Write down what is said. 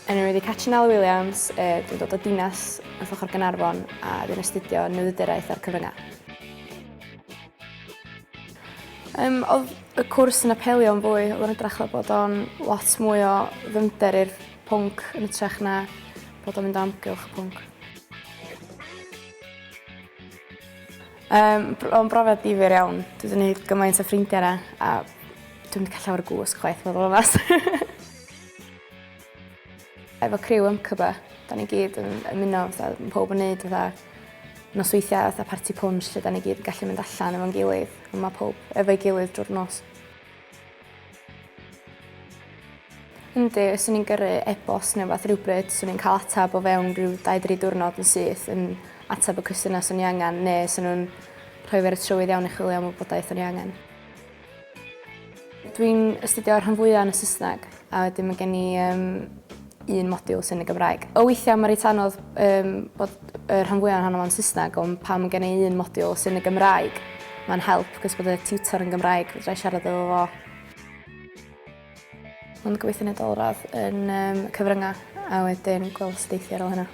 Enw i Catrinella Williams, dwi'n dod o dinas nath ochr Gaernarfon a dwi'n astudio newyddiaduraeth ar Cyfryngau. Oedd y cwrs yn apelio yn fwy, oedd yn edrych fel bod o'n lot mwy o ddyfnder i'r pwnc yn ytrach na bod o'n mynd o amgylch y pwnc. O'n brofiad difyr iawn. Dwi wedi gwneud gymaint o ffrindiau yna a dwi'n mynd cael llawer o gwsg chwaith fel onas. Efo criw ymcyba, da ni gyd yn ymuno, mae pob yn wneud nosweithiau fatha parti punch lle da ni gyd yn gallu mynd allan efo'n gilydd, ond mae pob efo'i gilydd drwy'r nos. Yndi, os o'n i'n gyrru e-bost neu fath rhywbryd, os o'n i'n cael atab o fewn rhyw 2-3 diwrnod yn syth yn atab y cwestiynau os o'n i angen, neu os o'n nhw'n rhoi fi ar y trywydd iawn i chwilio am wybodaeth o'n i angen. Dwi'n astudio rhan fwyaf yn y Saesneg, a wedyn mae gen i un modiwl sy'n y Gymraeg. O weithiau mae'n reit anodd bod y rhan fwyaf yn ohono fo'n Saesneg, ond pan gen i un modiwl sy'n y Gymraeg, mae'n help, cos bod y tiwtor yn Gymraeg, fydra i siarad efo fo. Ond gobeithio wneud olradd yn Cyfryngau, a wedyn gweld astudio ar ôl hynna.